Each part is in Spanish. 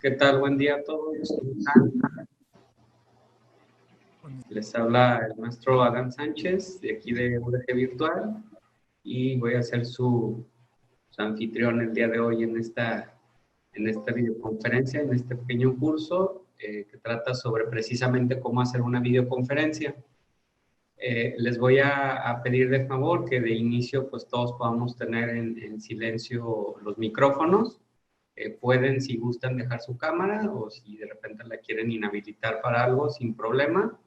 ¿Qué tal? Buen día a todos. ¿Cómo están? Les habla el maestro Adán Sánchez, de aquí de UDG Virtual, y voy a ser su anfitrión el día de hoy en esta videoconferencia, en este pequeño curso que trata sobre precisamente cómo hacer una videoconferencia. Les voy a pedir de favor que de inicio pues todos podamos tener en silencio los micrófonos. Pueden, si gustan, dejar su cámara o si de repente la quieren inhabilitar para algo, sin problema.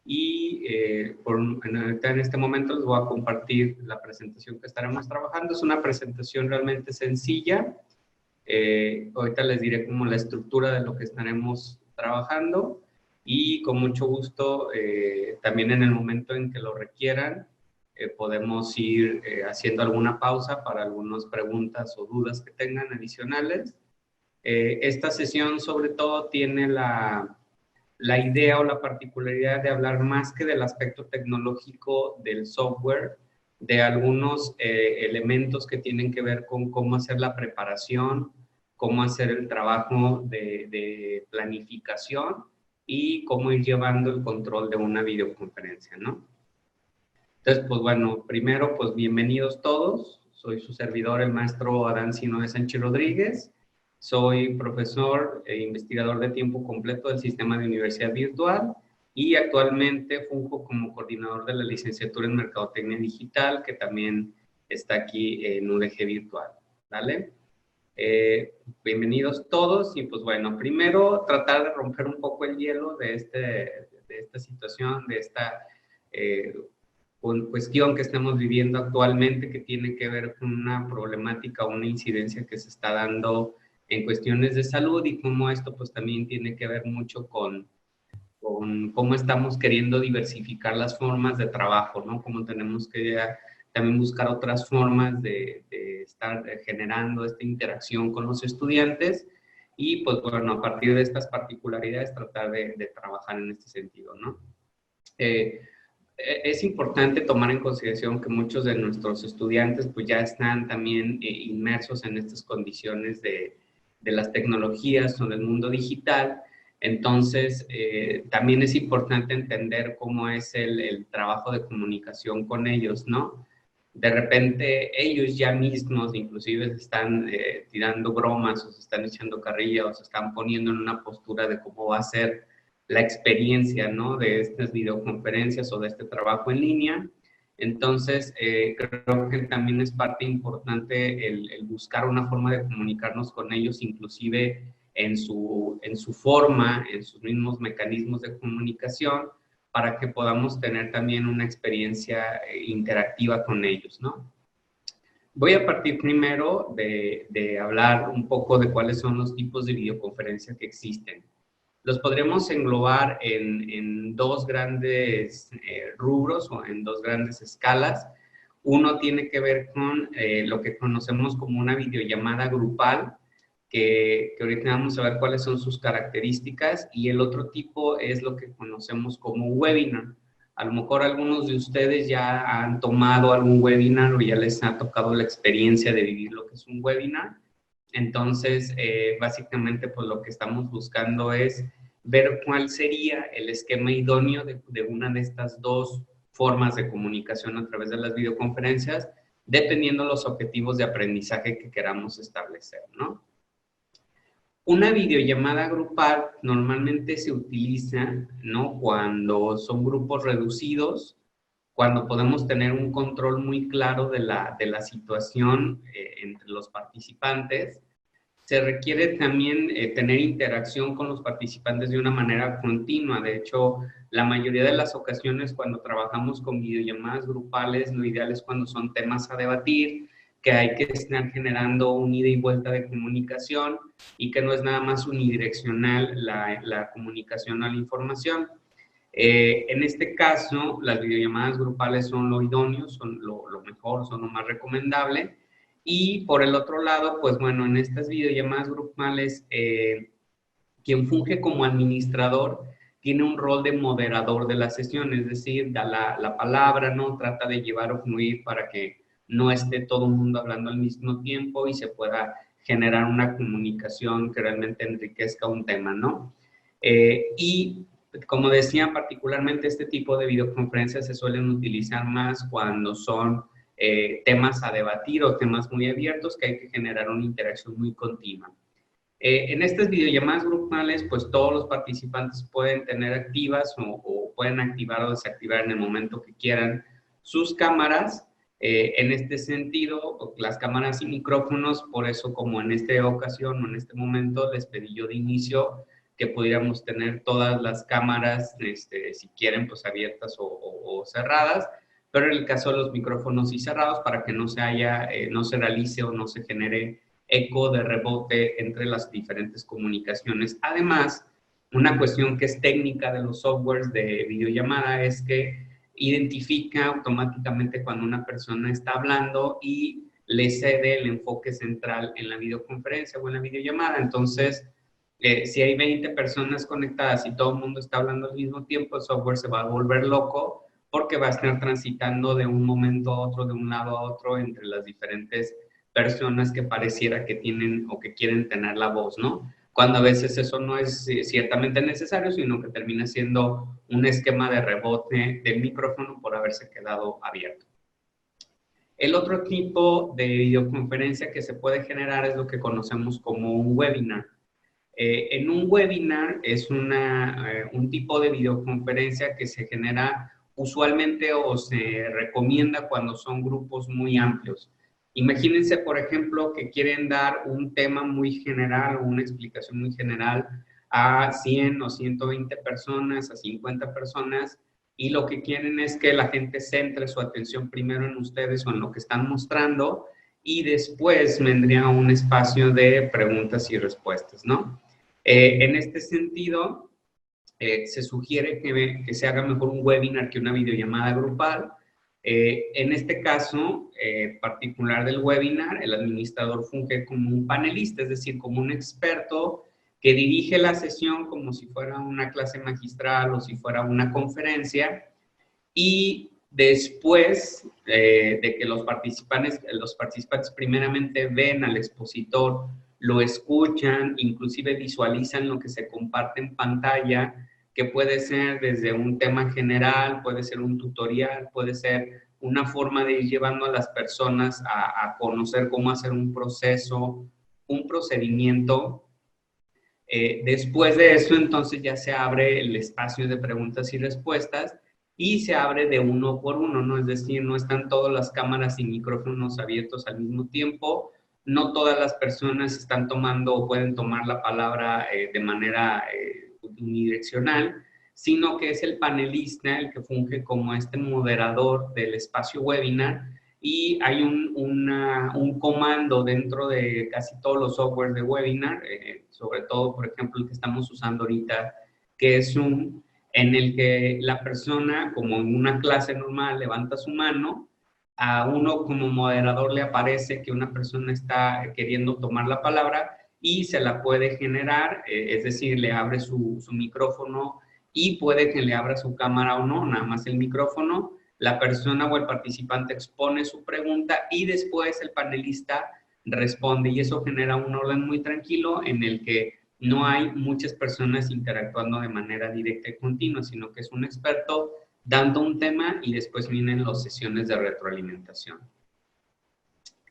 Y en este momento les voy a compartir la presentación que estaremos trabajando. Es una presentación realmente sencilla. Ahorita les diré como la estructura de lo que estaremos trabajando y con mucho gusto también en el momento en que lo requieran podemos ir haciendo alguna pausa para algunas preguntas o dudas que tengan adicionales. Esta sesión sobre todo tiene la idea o la particularidad de hablar más que del aspecto tecnológico del software, de algunos elementos que tienen que ver con cómo hacer la preparación, cómo hacer el trabajo de planificación y cómo ir llevando el control de una videoconferencia, ¿no? Entonces, pues bueno, primero, pues bienvenidos todos. Soy su servidor, el maestro Adán Sino de Sánchez Rodríguez. Soy profesor e investigador de tiempo completo del sistema de universidad virtual y actualmente funjo como coordinador de la licenciatura en Mercadotecnia Digital, que también está aquí en UDG Virtual, ¿vale? Bienvenidos todos y pues bueno, primero tratar de romper un poco el hielo de esta situación, de esta cuestión que estamos viviendo actualmente que tiene que ver con una problemática o una incidencia que se está dando en cuestiones de salud y cómo esto pues también tiene que ver mucho con cómo estamos queriendo diversificar las formas de trabajo, ¿no? Cómo tenemos que también buscar otras formas de estar generando esta interacción con los estudiantes y pues bueno, a partir de estas particularidades tratar de trabajar en este sentido, ¿no? Es importante tomar en consideración que muchos de nuestros estudiantes pues ya están también inmersos en estas condiciones de las tecnologías o del mundo digital. Entonces, también es importante entender cómo es el trabajo de comunicación con ellos, ¿no? De repente, ellos ya mismos inclusive se están tirando bromas o se están echando carrilla o se están poniendo en una postura de cómo va a ser la experiencia, ¿no? De estas videoconferencias o de este trabajo en línea. Entonces, creo que también es parte importante el buscar una forma de comunicarnos con ellos, inclusive en su forma, en sus mismos mecanismos de comunicación, para que podamos tener también una experiencia interactiva con ellos, ¿no? Voy a partir primero de hablar un poco de cuáles son los tipos de videoconferencia que existen. Los podremos englobar en dos grandes rubros o en dos grandes escalas. Uno tiene que ver con lo que conocemos como una videollamada grupal, que ahorita vamos a ver cuáles son sus características, y el otro tipo es lo que conocemos como webinar. A lo mejor algunos de ustedes ya han tomado algún webinar o ya les ha tocado la experiencia de vivir lo que es un webinar. Entonces, básicamente, pues lo que estamos buscando es ver cuál sería el esquema idóneo de una de estas dos formas de comunicación a través de las videoconferencias, dependiendo los objetivos de aprendizaje que queramos establecer, ¿no? Una videollamada grupal normalmente se utiliza, ¿no? Cuando son grupos reducidos, cuando podemos tener un control muy claro de la situación entre los participantes. Se requiere también tener interacción con los participantes de una manera continua. De hecho, la mayoría de las ocasiones cuando trabajamos con videollamadas grupales, lo ideal es cuando son temas a debatir, que hay que estar generando un ida y vuelta de comunicación y que no es nada más unidireccional la comunicación o la información. En este caso, las videollamadas grupales son lo idóneo, son lo mejor, son lo más recomendable. Y por el otro lado, pues bueno, en estas videollamadas grupales, quien funge como administrador tiene un rol de moderador de la sesión, es decir, da la palabra, ¿no? Trata de llevar o fluir para que no esté todo el mundo hablando al mismo tiempo y se pueda generar una comunicación que realmente enriquezca un tema, ¿no? Y como decía, particularmente este tipo de videoconferencias se suelen utilizar más cuando son temas a debatir o temas muy abiertos que hay que generar una interacción muy continua. En estas videollamadas grupales, pues todos los participantes pueden tener activas o pueden activar o desactivar en el momento que quieran sus cámaras. En este sentido, las cámaras y micrófonos, por eso como en esta ocasión o en este momento les pedí yo de inicio que pudiéramos tener todas las cámaras, si quieren, pues abiertas o cerradas, pero en el caso de los micrófonos sí cerrados para que no no se realice o no se genere eco de rebote entre las diferentes comunicaciones. Además, una cuestión que es técnica de los softwares de videollamada es que identifica automáticamente cuando una persona está hablando y le cede el enfoque central en la videoconferencia o en la videollamada. Entonces, si hay 20 personas conectadas y todo el mundo está hablando al mismo tiempo, el software se va a volver loco porque va a estar transitando de un momento a otro, de un lado a otro, entre las diferentes personas que pareciera que tienen o que quieren tener la voz, ¿no? Cuando a veces eso no es ciertamente necesario, sino que termina siendo un esquema de rebote del micrófono por haberse quedado abierto. El otro tipo de videoconferencia que se puede generar es lo que conocemos como un webinar. En un webinar es un tipo de videoconferencia que se genera usualmente o se recomienda cuando son grupos muy amplios. Imagínense, por ejemplo, que quieren dar un tema muy general o una explicación muy general a 100 o 120 personas, a 50 personas, y lo que quieren es que la gente centre su atención primero en ustedes o en lo que están mostrando, y después vendría un espacio de preguntas y respuestas, ¿no? En este sentido, se sugiere que se haga mejor un webinar que una videollamada grupal. En este caso particular del webinar, el administrador funge como un panelista, es decir, como un experto que dirige la sesión como si fuera una clase magistral o si fuera una conferencia, y después de que los participantes primeramente ven al expositor, lo escuchan, inclusive visualizan lo que se comparte en pantalla, que puede ser desde un tema general, puede ser un tutorial, puede ser una forma de ir llevando a las personas a conocer cómo hacer un proceso, un procedimiento. Después de eso, entonces ya se abre el espacio de preguntas y respuestas y se abre de uno por uno, ¿no? Es decir, no están todas las cámaras y micrófonos abiertos al mismo tiempo, no todas las personas están tomando o pueden tomar la palabra de manera unidireccional, sino que es el panelista el que funge como este moderador del espacio webinar, y hay un comando dentro de casi todos los softwares de webinar, sobre todo, por ejemplo, el que estamos usando ahorita, que es Zoom, en el que la persona, como en una clase normal, levanta su mano, a uno como moderador le aparece que una persona está queriendo tomar la palabra y se la puede generar, es decir, le abre su micrófono y puede que le abra su cámara o no, nada más el micrófono. La persona o el participante expone su pregunta y después el panelista responde, y eso genera un orden muy tranquilo en el que no hay muchas personas interactuando de manera directa y continua, sino que es un experto dando un tema y después vienen las sesiones de retroalimentación.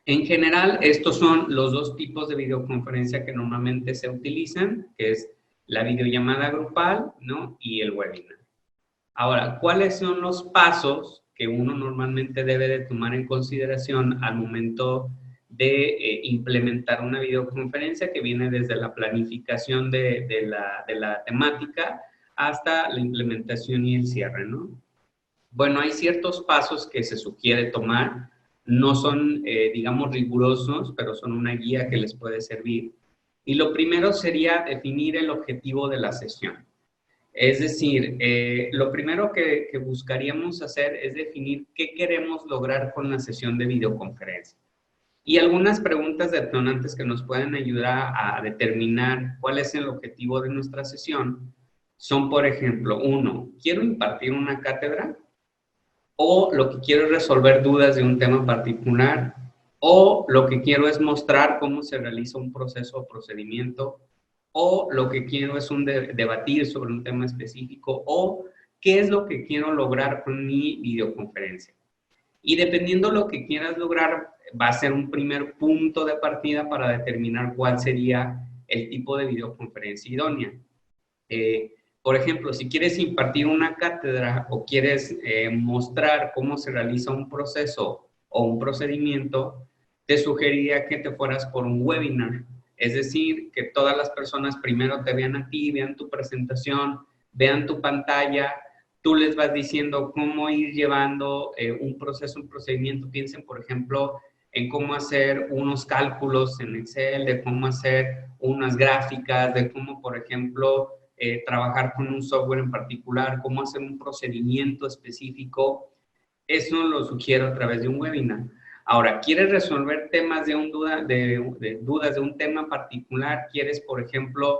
En general, estos son los dos tipos de videoconferencia que normalmente se utilizan, que es la videollamada grupal, ¿no? Y el webinar. Ahora, ¿cuáles son los pasos que uno normalmente debe de tomar en consideración al momento de implementar una videoconferencia, que viene desde la planificación de la temática hasta la implementación y el cierre, ¿no? Bueno, hay ciertos pasos que se sugiere tomar, no son, digamos, rigurosos, pero son una guía que les puede servir. Y lo primero sería definir el objetivo de la sesión. Es decir, lo primero que buscaríamos hacer es definir qué queremos lograr con la sesión de videoconferencia. Y algunas preguntas detonantes que nos pueden ayudar a determinar cuál es el objetivo de nuestra sesión son, por ejemplo, uno, ¿quiero impartir una cátedra? O lo que quiero es resolver dudas de un tema particular. o lo que quiero es mostrar cómo se realiza un proceso o procedimiento, o lo que quiero es debatir sobre un tema específico, o qué es lo que quiero lograr con mi videoconferencia. Y dependiendo lo que quieras lograr, va a ser un primer punto de partida para determinar cuál sería el tipo de videoconferencia idónea. Por ejemplo, si quieres impartir una cátedra o quieres mostrar cómo se realiza un proceso o un procedimiento, te sugeriría que te fueras por un webinar. Es decir, que todas las personas primero te vean a ti, vean tu presentación, vean tu pantalla, tú les vas diciendo cómo ir llevando un proceso, un procedimiento. Piensen, por ejemplo, en cómo hacer unos cálculos en Excel, de cómo hacer unas gráficas, de cómo, por ejemplo, trabajar con un software en particular, cómo hacer un procedimiento específico. Eso lo sugiero a través de un webinar. Ahora, ¿quieres resolver temas de dudas de un tema particular? ¿Quieres, por ejemplo,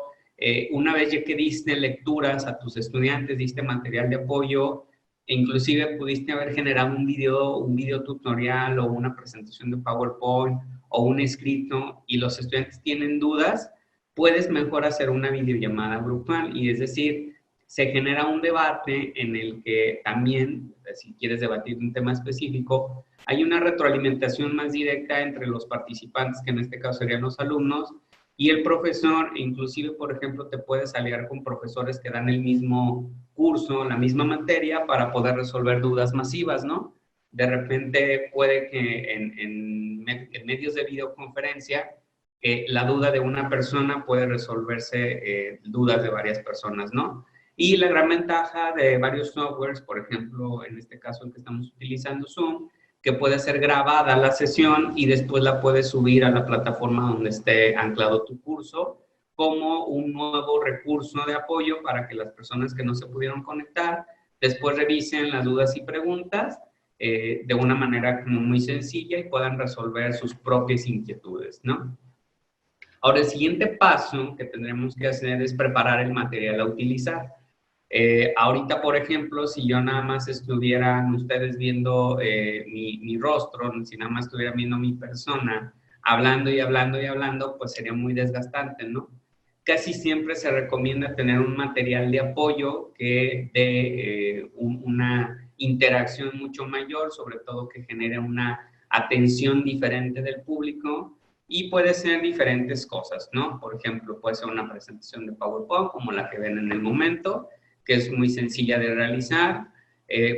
una vez ya que diste lecturas a tus estudiantes, diste material de apoyo, e inclusive pudiste haber generado un video tutorial o una presentación de PowerPoint o un escrito y los estudiantes tienen dudas, puedes mejor hacer una videollamada grupal y es decir, se genera un debate en el que también, si quieres debatir un tema específico, hay una retroalimentación más directa entre los participantes, que en este caso serían los alumnos, y el profesor. Inclusive, por ejemplo, te puedes aliar con profesores que dan el mismo curso, la misma materia, para poder resolver dudas masivas, ¿no? De repente puede que en medios de videoconferencia, la duda de una persona puede resolverse dudas de varias personas, ¿no? Y la gran ventaja de varios softwares, por ejemplo, en este caso el que estamos utilizando, Zoom, que puede ser grabada la sesión y después la puedes subir a la plataforma donde esté anclado tu curso, como un nuevo recurso de apoyo para que las personas que no se pudieron conectar después revisen las dudas y preguntas de una manera como muy sencilla y puedan resolver sus propias inquietudes, ¿no? Ahora, el siguiente paso que tendremos que hacer es preparar el material a utilizar. Ahorita, por ejemplo, si yo nada más estuvieran ustedes viendo mi rostro, si nada más estuvieran viendo mi persona, hablando y hablando y hablando, pues sería muy desgastante, ¿no? Casi siempre se recomienda tener un material de apoyo que dé una interacción mucho mayor, sobre todo que genere una atención diferente del público. Y puede ser diferentes cosas, ¿no? Por ejemplo, puede ser una presentación de PowerPoint, como la que ven en el momento, que es muy sencilla de realizar.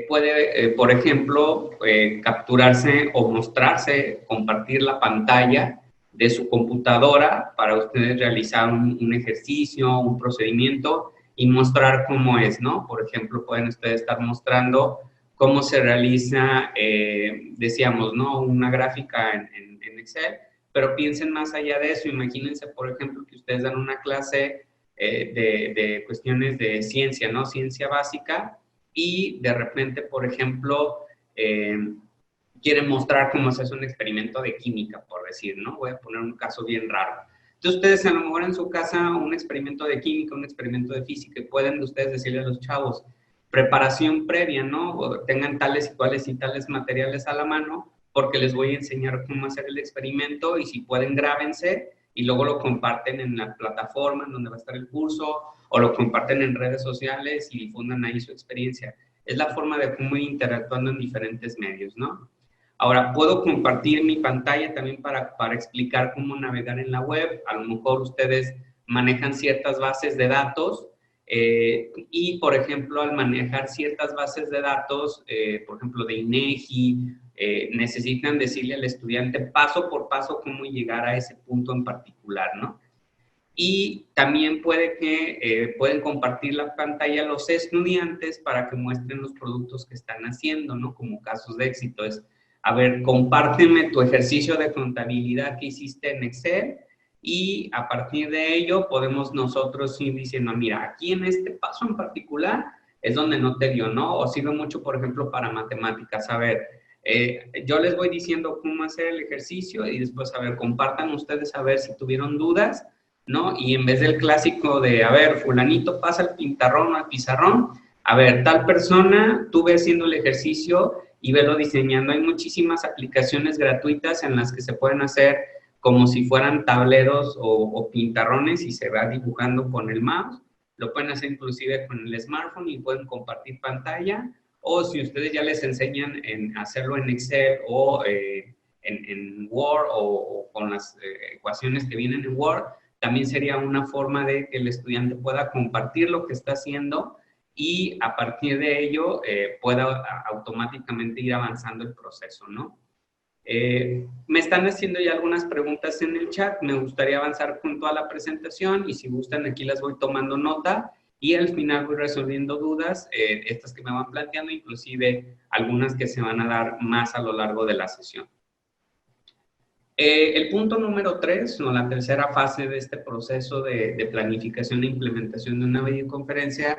Puede, por ejemplo, capturarse o mostrarse, compartir la pantalla de su computadora para ustedes realizar un ejercicio, un procedimiento y mostrar cómo es, ¿no? Por ejemplo, pueden ustedes estar mostrando cómo se realiza, decíamos, ¿no? Una gráfica en Excel, pero piensen más allá de eso. Imagínense, por ejemplo, que ustedes dan una clase de cuestiones de ciencia, ¿no? Ciencia básica, y de repente, por ejemplo, quieren mostrar cómo se hace un experimento de química, por decir, ¿no? Voy a poner un caso bien raro. Entonces, ustedes a lo mejor en su casa un experimento de química, un experimento de física, y pueden ustedes decirle a los chavos, preparación previa, ¿no? O tengan tales y cuales y tales materiales a la mano, porque les voy a enseñar cómo hacer el experimento y si pueden grábense y luego lo comparten en la plataforma en donde va a estar el curso o lo comparten en redes sociales y difundan ahí su experiencia. Es la forma de cómo ir interactuando en diferentes medios, ¿no? Ahora, puedo compartir mi pantalla también para explicar cómo navegar en la web. A lo mejor ustedes manejan ciertas bases de datos y, por ejemplo, al manejar ciertas bases de datos, por ejemplo, de INEGI, necesitan decirle al estudiante paso por paso cómo llegar a ese punto en particular, ¿no? Y también puede que pueden compartir la pantalla a los estudiantes para que muestren los productos que están haciendo, ¿no? Como casos de éxito. Es, a ver, compárteme tu ejercicio de contabilidad que hiciste en Excel y a partir de ello podemos nosotros ir diciendo, mira, aquí en este paso en particular es donde no te dio, ¿no? O sirve mucho, por ejemplo, para matemáticas. A ver, yo les voy diciendo cómo hacer el ejercicio y después, a ver, compartan ustedes a ver si tuvieron dudas, ¿no? Y en vez del clásico de, a ver, fulanito pasa el pintarrón o al pizarrón, a ver, tal persona, tú ves haciendo el ejercicio y velo diseñando. Hay muchísimas aplicaciones gratuitas en las que se pueden hacer como si fueran tableros o pintarrones y se va dibujando con el mouse. Lo pueden hacer inclusive con el smartphone y pueden compartir pantalla, o si ustedes ya les enseñan en hacerlo en Excel o en Word o con las ecuaciones que vienen en Word, también sería una forma de que el estudiante pueda compartir lo que está haciendo y a partir de ello pueda automáticamente ir avanzando el proceso, ¿no? Me están haciendo ya algunas preguntas en el chat, me gustaría avanzar con toda la presentación y si gustan aquí las voy tomando nota y al final voy resolviendo dudas, estas que me van planteando, inclusive algunas que se van a dar más a lo largo de la sesión. El punto número 3, o la tercera fase de este proceso de planificación e implementación de una videoconferencia,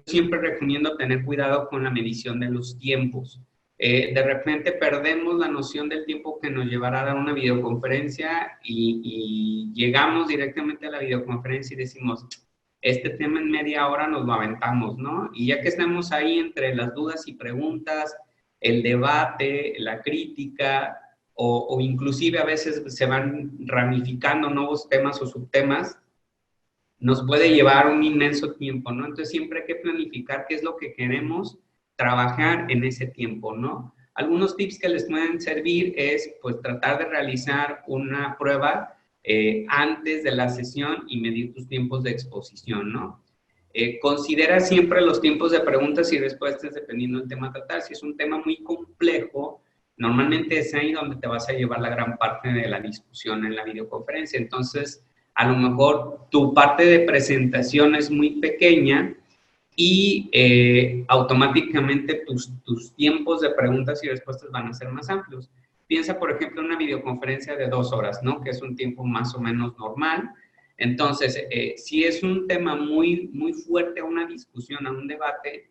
siempre recomiendo tener cuidado con la medición de los tiempos. De repente perdemos la noción del tiempo que nos llevará a dar una videoconferencia y llegamos directamente a la videoconferencia y decimos, este tema en media hora nos lo aventamos, ¿no? Y ya que estamos ahí entre las dudas y preguntas, el debate, la crítica, o inclusive a veces se van ramificando nuevos temas o subtemas, nos puede llevar un inmenso tiempo, ¿no? Entonces siempre hay que planificar qué es lo que queremos trabajar en ese tiempo, ¿no? Algunos tips que les pueden servir es, pues, tratar de realizar una prueba antes de la sesión y medir tus tiempos de exposición, ¿no? Considera siempre los tiempos de preguntas y respuestas dependiendo del tema a tratar. Si es un tema muy complejo, normalmente es ahí donde te vas a llevar la gran parte de la discusión en la videoconferencia. Entonces, a lo mejor tu parte de presentación es muy pequeña y automáticamente tus tiempos de preguntas y respuestas van a ser más amplios. Piensa, por ejemplo, en una videoconferencia de 2 horas, ¿no? Que es un tiempo más o menos normal. Entonces, si es un tema muy, muy fuerte a una discusión, a un debate,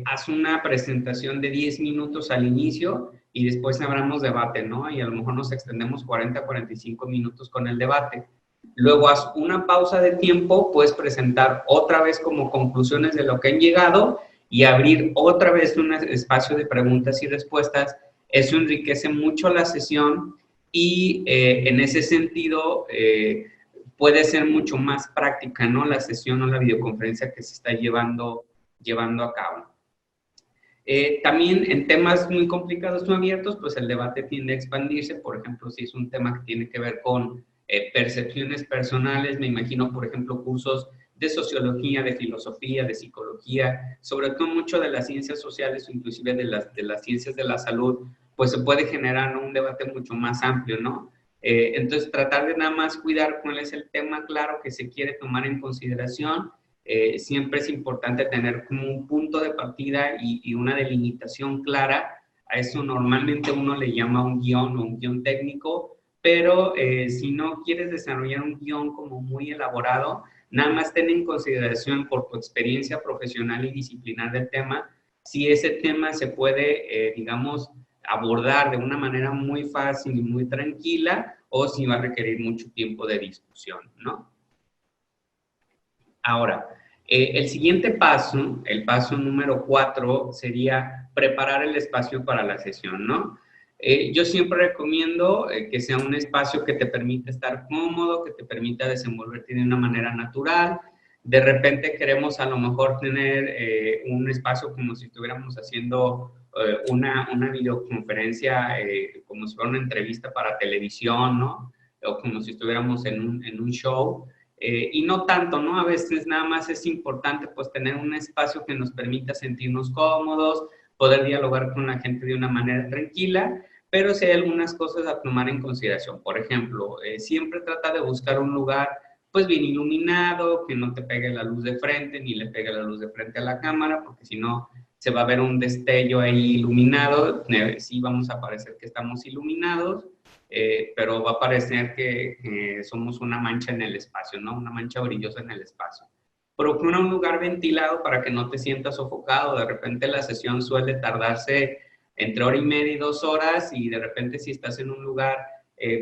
haz una presentación de 10 minutos al inicio y después abramos debate, ¿no? Y a lo mejor nos extendemos 40, 45 minutos con el debate. Luego haz una pausa de tiempo, puedes presentar otra vez como conclusiones de lo que han llegado y abrir otra vez un espacio de preguntas y respuestas. Eso enriquece mucho la sesión y en ese sentido puede ser mucho más práctica, ¿no? La sesión o la videoconferencia que se está llevando a cabo. También en temas muy complicados o abiertos, pues el debate tiende a expandirse. Por ejemplo, si es un tema que tiene que ver con percepciones personales, me imagino, por ejemplo, cursos de sociología, de filosofía, de psicología, sobre todo mucho de las ciencias sociales o inclusive de las ciencias de la salud, pues se puede generar un debate mucho más amplio, ¿no? Entonces, tratar de nada más cuidar cuál es el tema claro que se quiere tomar en consideración. Siempre es importante tener como un punto de partida y una delimitación clara. A eso normalmente uno le llama un guión o un guión técnico, pero si no quieres desarrollar un guión como muy elaborado, nada más ten en consideración por tu experiencia profesional y disciplinar del tema, si ese tema se puede, digamos, abordar de una manera muy fácil y muy tranquila o si va a requerir mucho tiempo de discusión, ¿no? Ahora, el siguiente paso, el paso número 4, sería preparar el espacio para la sesión, ¿no? Yo siempre recomiendo que sea un espacio que te permita estar cómodo, que te permita desenvolverte de una manera natural. De repente queremos a lo mejor tener un espacio como si estuviéramos haciendo una videoconferencia, como si fuera una entrevista para televisión, ¿no? O como si estuviéramos en un show. Y no tanto, ¿no? A veces nada más es importante pues tener un espacio que nos permita sentirnos cómodos, poder dialogar con la gente de una manera tranquila, pero sí hay algunas cosas a tomar en consideración. Por ejemplo, siempre trata de buscar un lugar pues bien iluminado, que no te pegue la luz de frente, ni le pegue la luz de frente a la cámara, porque si no se va a ver un destello ahí iluminado, sí vamos a parecer que estamos iluminados, pero va a parecer que somos una mancha en el espacio, ¿no? Una mancha brillosa en el espacio. Procura un lugar ventilado para que no te sientas sofocado. De repente la sesión suele tardarse entre hora y media y 2 horas y de repente si estás en un lugar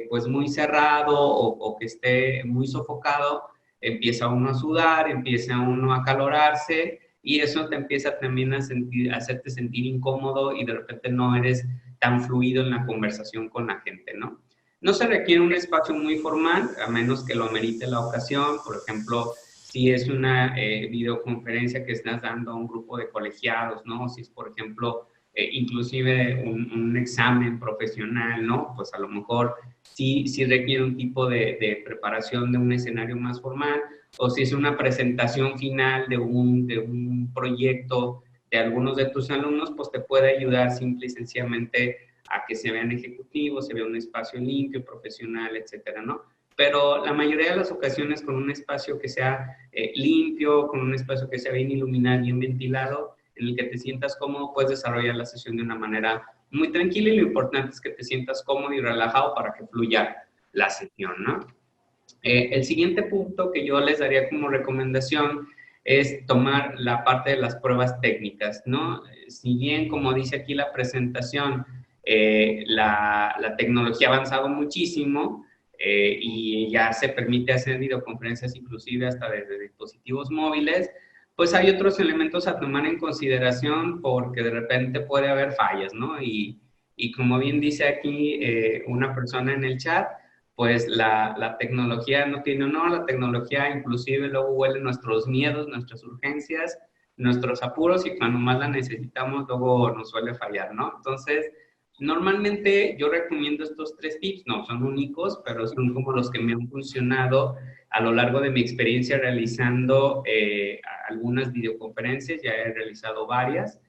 pues muy cerrado o que esté muy sofocado, empieza uno a sudar, empieza uno a acalorarse y eso te empieza también a hacerte sentir incómodo y de repente no eres tan fluido en la conversación con la gente, ¿no? No se requiere un espacio muy formal, a menos que lo amerite la ocasión. Por ejemplo, si es una videoconferencia que estás dando a un grupo de colegiados, ¿no? Si es, por ejemplo, inclusive un examen profesional, ¿no? Pues a lo mejor sí requiere un tipo de preparación de un escenario más formal, o si es una presentación final de un proyecto de algunos de tus alumnos, pues te puede ayudar simple y sencillamente a que se vean ejecutivos, se vea un espacio limpio, profesional, etcétera, ¿no? Pero la mayoría de las ocasiones con un espacio que sea limpio, con un espacio que sea bien iluminado, bien ventilado, en el que te sientas cómodo, puedes desarrollar la sesión de una manera muy tranquila, y lo importante es que te sientas cómodo y relajado para que fluya la sesión, ¿no? El siguiente punto que yo les daría como recomendación es tomar la parte de las pruebas técnicas, ¿no? Si bien, como dice aquí la presentación, la tecnología ha avanzado muchísimo y ya se permite hacer videoconferencias inclusive hasta desde dispositivos móviles, pues hay otros elementos a tomar en consideración porque de repente puede haber fallas, ¿no? Y como bien dice aquí una persona en el chat, pues la tecnología no tiene honor, la tecnología inclusive luego huele nuestros miedos, nuestras urgencias, nuestros apuros, y cuando más la necesitamos luego nos suele fallar, ¿no? Entonces, normalmente yo recomiendo estos 3 tips, no son únicos, pero son como los que me han funcionado a lo largo de mi experiencia realizando algunas videoconferencias. Ya he realizado varias.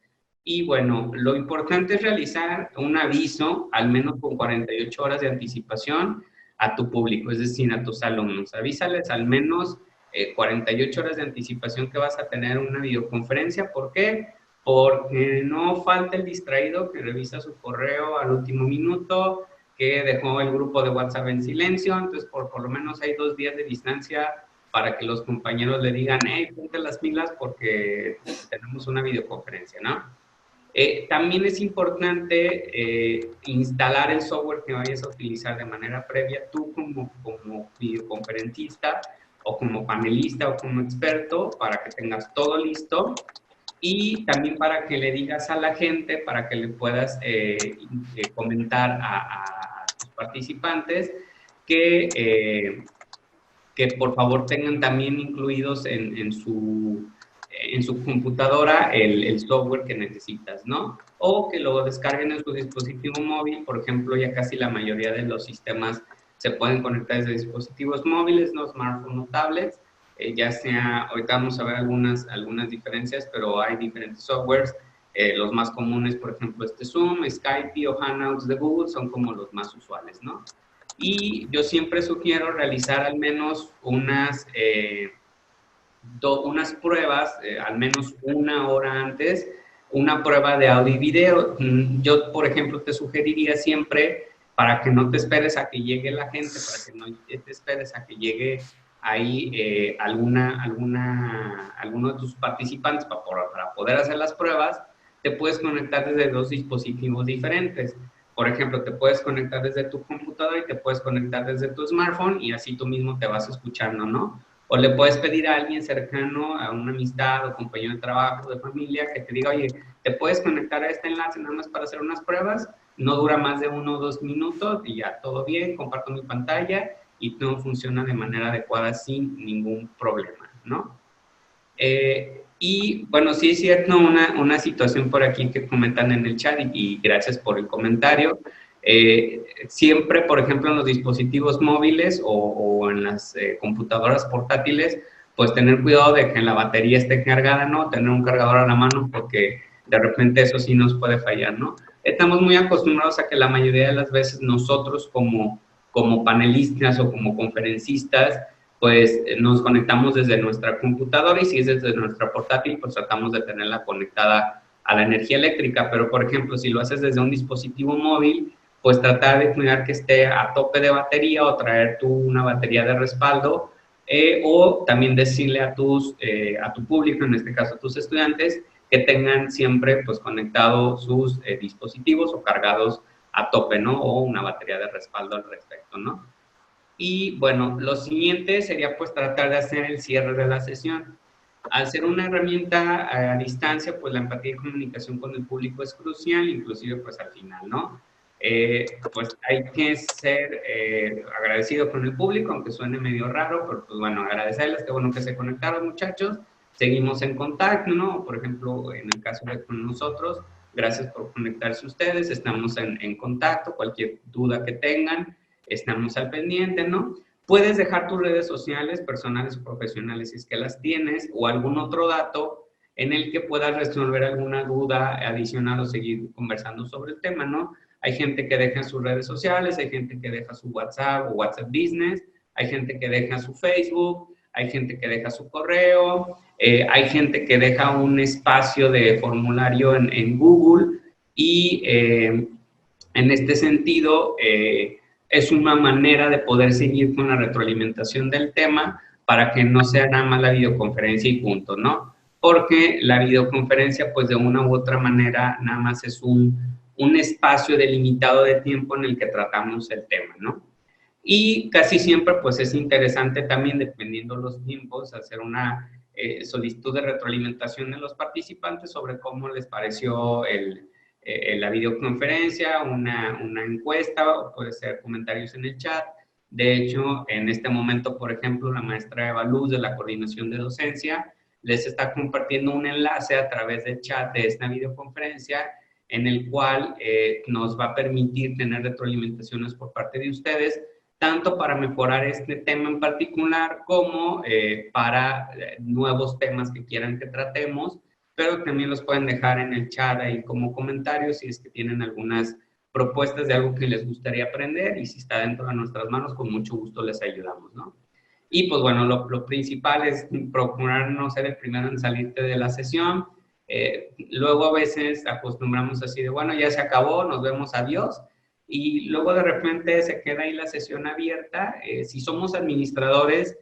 Y bueno, lo importante es realizar un aviso, al menos con 48 horas de anticipación, a tu público, es decir, a tus alumnos. Avísales al menos 48 horas de anticipación que vas a tener una videoconferencia. ¿Por qué? Porque no falta el distraído que revisa su correo al último minuto, que dejó el grupo de WhatsApp en silencio. Entonces, por lo menos hay 2 días de distancia para que los compañeros le digan, hey, ponte las pilas porque tenemos una videoconferencia, ¿no? También es importante instalar el software que vayas a utilizar de manera previa, tú como videoconferencista o como panelista o como experto, para que tengas todo listo, y también para que le digas a la gente, para que le puedas comentar a tus participantes que por favor tengan también incluidos en su computadora el software que necesitas, ¿no? O que lo descarguen en su dispositivo móvil. Por ejemplo, ya casi la mayoría de los sistemas se pueden conectar desde dispositivos móviles, no smartphones o tablets. Ya sea, ahorita vamos a ver algunas diferencias, pero hay diferentes softwares. Los más comunes, por ejemplo, Zoom, Skype o Hangouts de Google son como los más usuales, ¿no? Y yo siempre sugiero realizar al menos unas pruebas, al menos 1 hora antes, una prueba de audio y video. Yo, por ejemplo, te sugeriría siempre, para que no te esperes a que llegue la gente, para que no te esperes a que llegue ahí alguno de tus participantes para poder hacer las pruebas, te puedes conectar desde 2 dispositivos diferentes. Por ejemplo, te puedes conectar desde tu computadora y te puedes conectar desde tu smartphone, y así tú mismo te vas escuchando, ¿no? O le puedes pedir a alguien cercano, a una amistad o compañero de trabajo, de familia, que te diga, oye, ¿te puedes conectar a este enlace nada más para hacer unas pruebas? No dura más de 1 o 2 minutos y ya, todo bien, comparto mi pantalla y todo funciona de manera adecuada sin ningún problema, ¿no? Y bueno, sí es cierto, una situación por aquí que comentan en el chat, y gracias por el comentario. Siempre, por ejemplo, en los dispositivos móviles o en las computadoras portátiles, pues tener cuidado de que la batería esté cargada, ¿no? Tener un cargador a la mano, porque de repente eso sí nos puede fallar, ¿no? Estamos muy acostumbrados a que la mayoría de las veces nosotros como panelistas o como conferencistas, pues nos conectamos desde nuestra computadora, y si es desde nuestra portátil, pues tratamos de tenerla conectada a la energía eléctrica. Pero, por ejemplo, si lo haces desde un dispositivo móvil, pues tratar de cuidar que esté a tope de batería, o traer tú una batería de respaldo, o también decirle a tu público, en este caso a tus estudiantes, que tengan siempre pues conectados sus dispositivos o cargados a tope, ¿no? O una batería de respaldo al respecto, ¿no? Y bueno, lo siguiente sería pues tratar de hacer el cierre de la sesión. Al ser una herramienta a distancia, pues la empatía y comunicación con el público es crucial, inclusive pues al final, ¿no? Pues hay que ser agradecido con el público, aunque suene medio raro, pero pues bueno, agradecerles, qué bueno que se conectaron, muchachos. Seguimos en contacto, ¿no? Por ejemplo, en el caso de con nosotros, gracias por conectarse ustedes, estamos en contacto, cualquier duda que tengan, estamos al pendiente, ¿no? Puedes dejar tus redes sociales, personales o profesionales, si es que las tienes, o algún otro dato en el que puedas resolver alguna duda adicional o seguir conversando sobre el tema, ¿no? Hay gente que deja sus redes sociales, hay gente que deja su WhatsApp o WhatsApp Business, hay gente que deja su Facebook, hay gente que deja su correo, hay gente que deja un espacio de formulario en Google y en este sentido es una manera de poder seguir con la retroalimentación del tema para que no sea nada más la videoconferencia y punto, ¿no? Porque la videoconferencia, pues de una u otra manera, nada más es un espacio delimitado de tiempo en el que tratamos el tema, ¿no? Y casi siempre, pues es interesante también, dependiendo los tiempos, hacer una solicitud de retroalimentación de los participantes sobre cómo les pareció la videoconferencia, una encuesta, o puede ser comentarios en el chat. De hecho, en este momento, por ejemplo, la maestra Eva Luz de la Coordinación de Docencia les está compartiendo un enlace a través del chat de esta videoconferencia en el cual nos va a permitir tener retroalimentaciones por parte de ustedes, tanto para mejorar este tema en particular como para nuevos temas que quieran que tratemos, pero también los pueden dejar en el chat ahí como comentarios si es que tienen algunas propuestas de algo que les gustaría aprender y si está dentro de nuestras manos, con mucho gusto les ayudamos, ¿no? Y pues bueno, lo principal es procurar no ser el primero en salirte de la sesión. Luego a veces acostumbramos así de, bueno, ya se acabó, nos vemos, adiós. Y luego de repente se queda ahí la sesión abierta. Si somos administradores,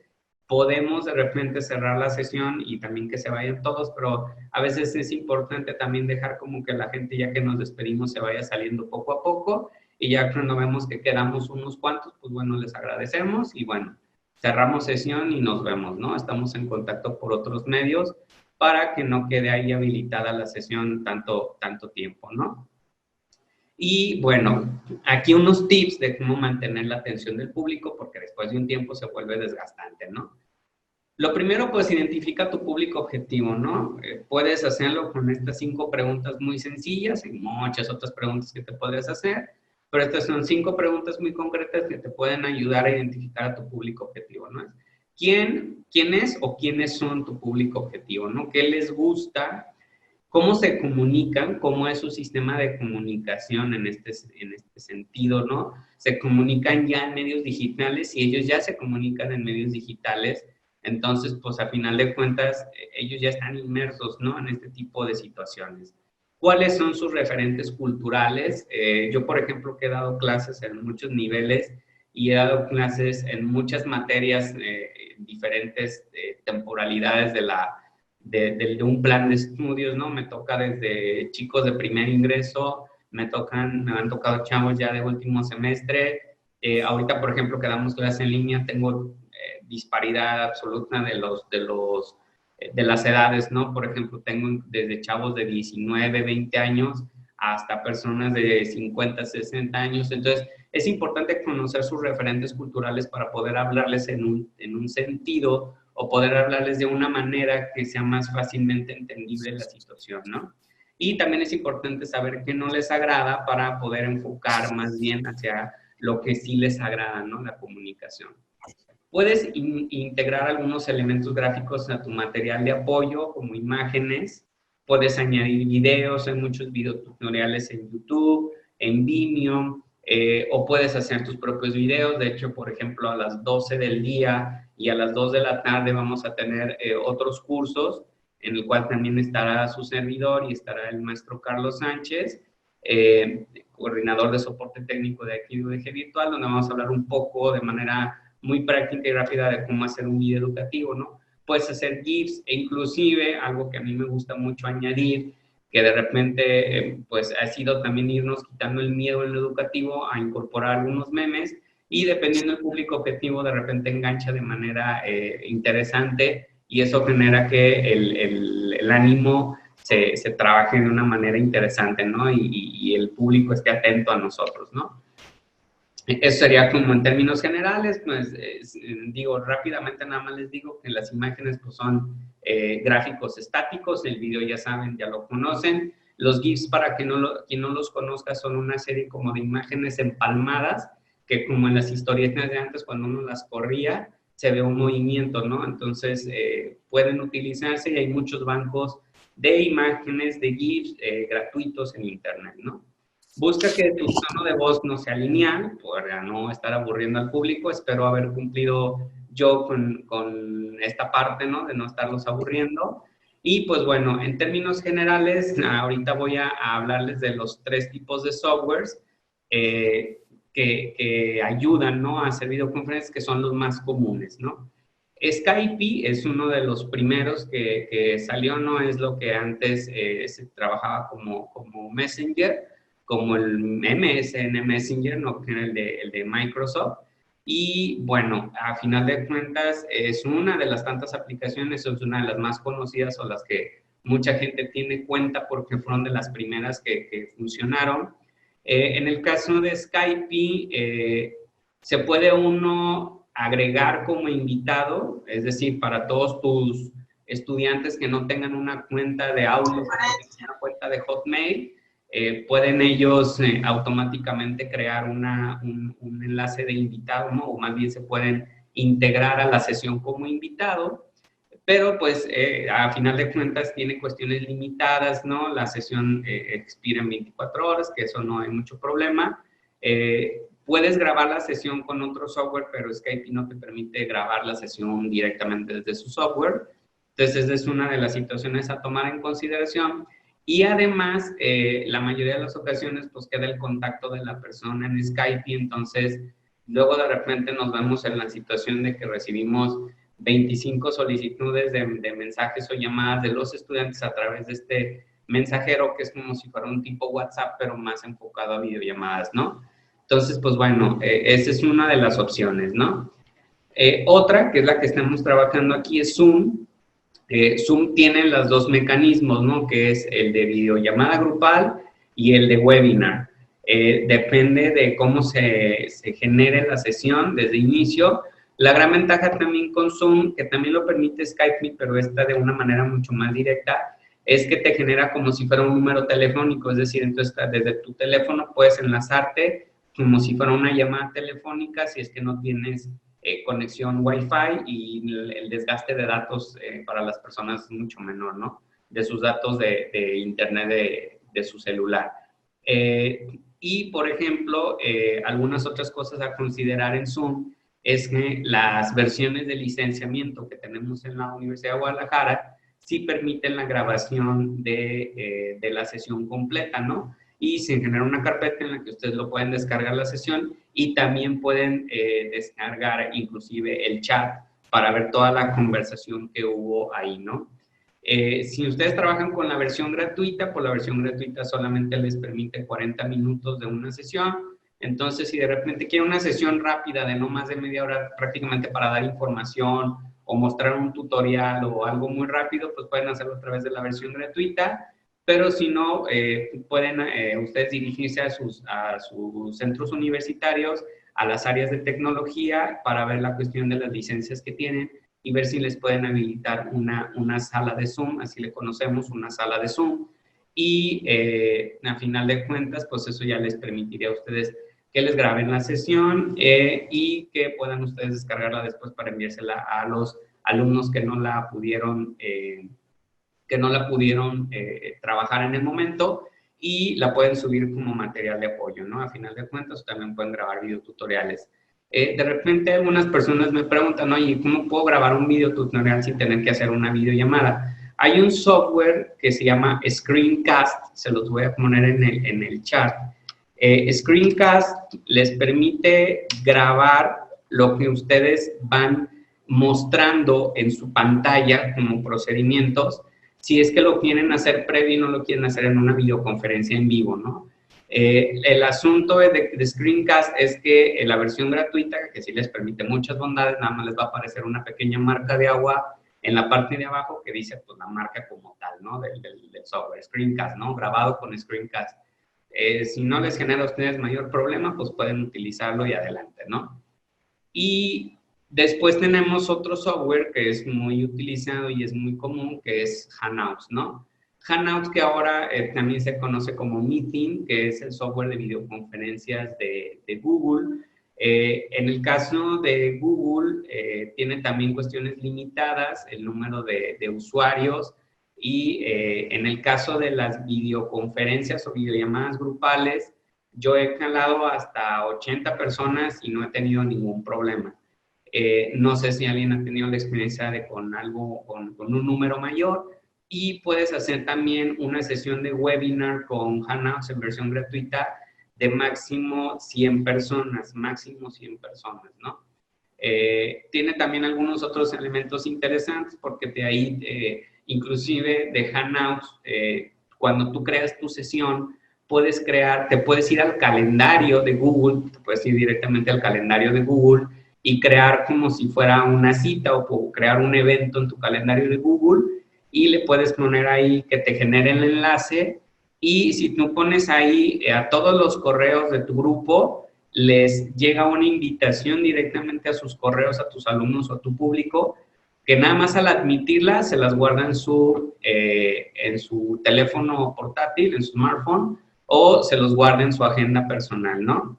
podemos de repente cerrar la sesión y también que se vayan todos, pero a veces es importante también dejar como que la gente, ya que nos despedimos, se vaya saliendo poco a poco, y ya cuando vemos que quedamos unos cuantos, pues bueno, les agradecemos y bueno, cerramos sesión y nos vemos, ¿no? Estamos en contacto por otros medios para que no quede ahí habilitada la sesión tanto tiempo, ¿no? Y bueno, aquí unos tips de cómo mantener la atención del público, porque después de un tiempo se vuelve desgastante, ¿no? Lo primero, pues identifica tu público objetivo, ¿no? Puedes hacerlo con estas 5 preguntas muy sencillas y muchas otras preguntas que te podrías hacer, pero estas son 5 preguntas muy concretas que te pueden ayudar a identificar a tu público objetivo, ¿no? ¿Quién es o quiénes son tu público objetivo, ¿no? ¿Qué les gusta? ¿Cómo se comunican? ¿Cómo es su sistema de comunicación en este sentido, ¿no? Se comunican ya en medios digitales y ellos ya se comunican en medios digitales. Entonces, pues a final de cuentas, ellos ya están inmersos, ¿no? En este tipo de situaciones. ¿Cuáles son sus referentes culturales? Yo, por ejemplo, que he dado clases en muchos niveles y he dado clases en muchas materias, diferentes temporalidades de un plan de estudios, ¿no? Me toca desde chicos de primer ingreso, me han tocado chavos ya de último semestre. Ahorita, por ejemplo, que damos clases en línea, tengo disparidad absoluta de las edades, ¿no? Por ejemplo, tengo desde chavos de 19, 20 años hasta personas de 50, 60 años. Entonces, es importante conocer sus referentes culturales para poder hablarles en un sentido o poder hablarles de una manera que sea más fácilmente entendible la situación, ¿no? Y también es importante saber qué no les agrada para poder enfocar más bien hacia lo que sí les agrada, ¿no? La comunicación. Puedes integrar algunos elementos gráficos a tu material de apoyo, como imágenes. Puedes añadir videos, hay muchos videotutoriales en YouTube, en Vimeo, o puedes hacer tus propios videos. De hecho, por ejemplo, a las 12 del día y a las 2 de la tarde vamos a tener otros cursos, en el cual también estará su servidor y estará el maestro Carlos Sánchez, coordinador de soporte técnico de aquí de UDG Virtual, donde vamos a hablar un poco de manera muy práctica y rápida de cómo hacer un video educativo, ¿no? Puedes hacer GIFs e inclusive algo que a mí me gusta mucho añadir, que de repente pues ha sido también irnos quitando el miedo en lo educativo a incorporar algunos memes y dependiendo del público objetivo de repente engancha de manera interesante y eso genera que el ánimo se trabaje de una manera interesante, ¿no? Y el público esté atento a nosotros, ¿no? Eso sería como en términos generales, pues digo rápidamente, nada más les digo que las imágenes pues son gráficos estáticos, el video ya saben, ya lo conocen. Los GIFs, para quien no los conozca, son una serie como de imágenes empalmadas, que como en las historietas de antes, cuando uno las corría, se ve un movimiento, ¿no? Entonces, pueden utilizarse y hay muchos bancos de imágenes, de GIFs gratuitos en Internet, ¿no? Busca que tu tono de voz no sea lineal, para no estar aburriendo al público. Espero haber cumplido yo con esta parte, ¿no? De no estarlos aburriendo. Y pues bueno, en términos generales, ahorita voy a hablarles de los 3 tipos de softwares que ayudan, ¿no? A hacer videoconferencias, que son los más comunes, ¿no? Skype es uno de los primeros que salió, ¿no? Es lo que antes se trabajaba como Messenger, como el MSN Messenger, ¿no? Que era el de Microsoft. Y bueno, a final de cuentas es una de las tantas aplicaciones, es una de las más conocidas o las que mucha gente tiene cuenta porque fueron de las primeras que funcionaron. En el caso de Skype, se puede uno agregar como invitado, es decir, para todos tus estudiantes que no tengan una cuenta de Outlook, una cuenta de Hotmail, pueden ellos automáticamente crear un enlace de invitado, ¿no? O más bien se pueden integrar a la sesión como invitado, pero pues a final de cuentas tiene cuestiones limitadas, ¿no? La sesión expira en 24 horas, que eso no hay mucho problema. Puedes grabar la sesión con otro software, pero Skype no te permite grabar la sesión directamente desde su software. Entonces, esa es una de las situaciones a tomar en consideración. Y además, la mayoría de las ocasiones, pues queda el contacto de la persona en Skype, y entonces luego de repente nos vemos en la situación de que recibimos 25 solicitudes de mensajes o llamadas de los estudiantes a través de este mensajero, que es como si fuera un tipo WhatsApp, pero más enfocado a videollamadas, ¿no? Entonces, pues bueno, esa es una de las opciones, ¿no? Otra, que es la que estamos trabajando aquí, es Zoom. Zoom tiene los 2 mecanismos, ¿no? Que es el de videollamada grupal y el de webinar. Depende de cómo se genere la sesión desde inicio. La gran ventaja también con Zoom, que también lo permite Skype, pero esta de una manera mucho más directa, es que te genera como si fuera un número telefónico, es decir, entonces desde tu teléfono puedes enlazarte como si fuera una llamada telefónica, si es que no tienes conexión Wi-Fi, y el desgaste de datos para las personas es mucho menor, ¿no? De sus datos de internet de su celular. Y, por ejemplo, algunas otras cosas a considerar en Zoom es que las versiones de licenciamiento que tenemos en la Universidad de Guadalajara sí permiten la grabación de la sesión completa, ¿no? Y se genera una carpeta en la que ustedes lo pueden descargar la sesión, y también pueden descargar inclusive el chat para ver toda la conversación que hubo ahí, ¿no? Si ustedes trabajan con la versión gratuita, pues la versión gratuita solamente les permite 40 minutos de una sesión. Entonces, si de repente quieren una sesión rápida de no más de media hora, prácticamente para dar información o mostrar un tutorial o algo muy rápido, pues pueden hacerlo a través de la versión gratuita. Pero si no, pueden ustedes dirigirse a sus centros universitarios, a las áreas de tecnología, para ver la cuestión de las licencias que tienen y ver si les pueden habilitar una sala de Zoom, así le conocemos, una sala de Zoom. Y a final de cuentas, pues eso ya les permitiría a ustedes que les graben la sesión y que puedan ustedes descargarla después para enviársela a los alumnos que no la pudieron trabajar en el momento, y la pueden subir como material de apoyo, ¿no? A final de cuentas, también pueden grabar videotutoriales. De repente algunas personas me preguntan, oye, ¿cómo puedo grabar un videotutorial sin tener que hacer una videollamada? Hay un software que se llama Screencast, se los voy a poner en el chat. Screencast les permite grabar lo que ustedes van mostrando en su pantalla como procedimientos, si es que lo quieren hacer previo y no lo quieren hacer en una videoconferencia en vivo, ¿no? El asunto de Screencast es que la versión gratuita, que sí les permite muchas bondades, nada más les va a aparecer una pequeña marca de agua en la parte de abajo que dice pues la marca como tal, ¿no? Del software, Screencast, ¿no? Grabado con Screencast. Si no les genera a ustedes mayor problema, pues pueden utilizarlo y adelante, ¿no? Y después tenemos otro software que es muy utilizado y es muy común, que es Hangouts, ¿no? Hangouts, que ahora también se conoce como Meeting, que es el software de videoconferencias de Google. En el caso de Google, tiene también cuestiones limitadas, el número de usuarios, y en el caso de las videoconferencias o videollamadas grupales, yo he calado hasta 80 personas y no he tenido ningún problema. No sé si alguien ha tenido la experiencia de con algo, con un número mayor, y puedes hacer también una sesión de webinar con Hangouts en versión gratuita de máximo 100 personas, ¿no? Tiene también algunos otros elementos interesantes porque de ahí, inclusive de Hangouts, cuando tú creas tu sesión, puedes crear, te puedes ir al calendario de Google, te puedes ir directamente al calendario de Google y crear como si fuera una cita o crear un evento en tu calendario de Google y le puedes poner ahí que te genere el enlace, y si tú pones ahí a todos los correos de tu grupo, les llega una invitación directamente a sus correos, a tus alumnos o a tu público, que nada más al admitirla se las guarda en su teléfono portátil, en su smartphone, o se los guarda en su agenda personal, ¿no?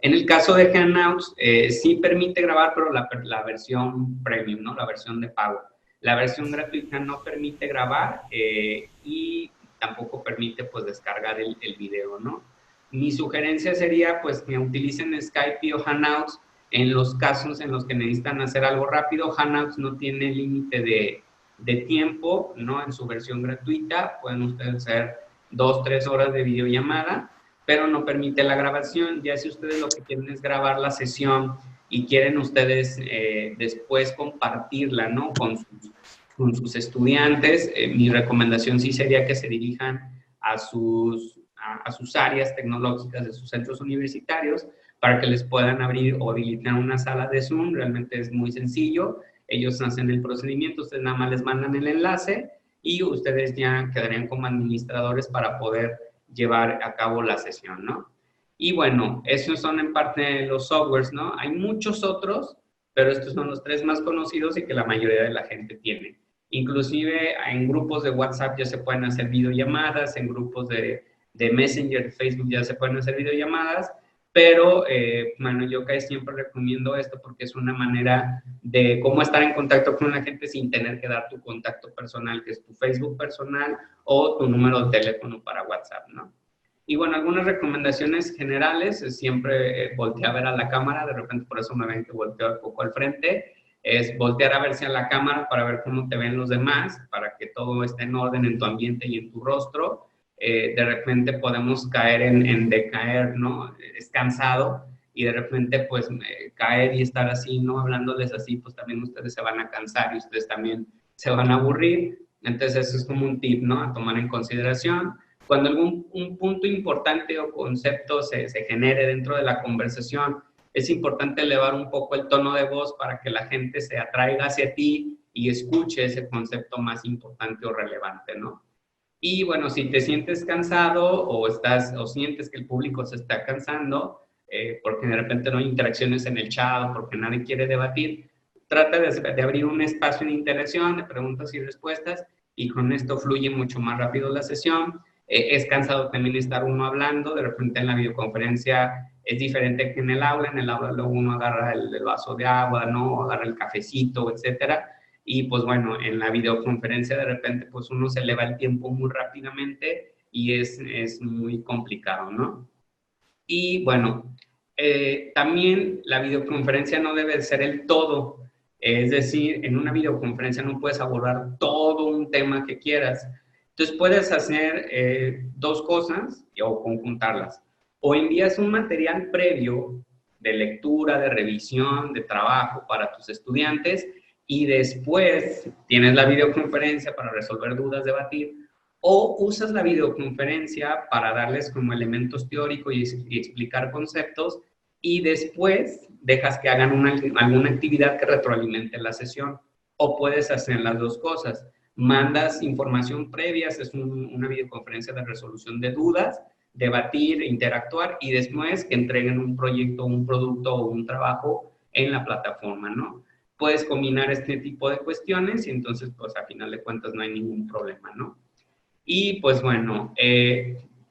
En el caso de Hangouts, sí permite grabar, pero la versión premium, ¿no? La versión de pago. La versión gratuita no permite grabar y tampoco permite, pues, descargar el video, ¿no? Mi sugerencia sería, pues, que utilicen Skype o Hangouts en los casos en los que necesitan hacer algo rápido. Hangouts no tiene límite de tiempo, ¿no? En su versión gratuita pueden ustedes hacer 2, 3 horas de videollamada, pero no permite la grabación. Ya si ustedes lo que quieren es grabar la sesión y quieren ustedes después compartirla, ¿no? Con sus estudiantes, mi recomendación sí sería que se dirijan a sus áreas tecnológicas de sus centros universitarios para que les puedan abrir o habilitar una sala de Zoom. Realmente es muy sencillo. Ellos hacen el procedimiento, ustedes nada más les mandan el enlace y ustedes ya quedarían como administradores para poder llevar a cabo la sesión, ¿no? Y bueno, esos son en parte los softwares, ¿no? Hay muchos otros, pero estos son los 3 más conocidos y que la mayoría de la gente tiene. Inclusive en grupos de WhatsApp ya se pueden hacer videollamadas, en grupos de Messenger, de Facebook ya se pueden hacer videollamadas, pero bueno, yo casi siempre recomiendo esto porque es una manera de cómo estar en contacto con la gente sin tener que dar tu contacto personal, que es tu Facebook personal o tu número de teléfono para WhatsApp, ¿no? Y bueno, algunas recomendaciones generales, siempre voltear a ver a la cámara, de repente por eso me ven que volteo un poco al frente, es voltear a verse a la cámara para ver cómo te ven los demás, para que todo esté en orden en tu ambiente y en tu rostro. De repente podemos caer en decaer, ¿no? Es cansado y de repente pues caer y estar así, ¿no? Hablándoles así, pues también ustedes se van a cansar y ustedes también se van a aburrir. Entonces eso es como un tip, ¿no? A tomar en consideración. Cuando un punto importante o concepto se genere dentro de la conversación, es importante elevar un poco el tono de voz para que la gente se atraiga hacia ti y escuche ese concepto más importante o relevante, ¿no? Y bueno, si te sientes cansado o sientes que el público se está cansando, porque de repente no hay interacciones en el chat o porque nadie quiere debatir, trata de abrir un espacio de interacción, de preguntas y respuestas, y con esto fluye mucho más rápido la sesión. Es cansado también estar uno hablando, de repente en la videoconferencia es diferente que en el aula luego uno agarra el vaso de agua, ¿no? Agarra el cafecito, etcétera. Y pues bueno, en la videoconferencia de repente pues uno se eleva el tiempo muy rápidamente y es muy complicado, ¿no? Y bueno, también la videoconferencia no debe ser el todo. Es decir, en una videoconferencia no puedes abordar todo un tema que quieras. Entonces puedes hacer 2 cosas o conjuntarlas. O envías un material previo de lectura, de revisión, de trabajo para tus estudiantes y después tienes la videoconferencia para resolver dudas, debatir, o usas la videoconferencia para darles como elementos teóricos y explicar conceptos, y después dejas que hagan alguna actividad que retroalimente la sesión. o puedes hacer las dos cosas. Mandas información previa, haces una videoconferencia de resolución de dudas, debatir, interactuar y después que entreguen un proyecto, un producto o un trabajo en la plataforma, ¿no? Puedes combinar este tipo de cuestiones y entonces, pues, a final de cuentas no hay ningún problema, ¿no? Y, pues, bueno,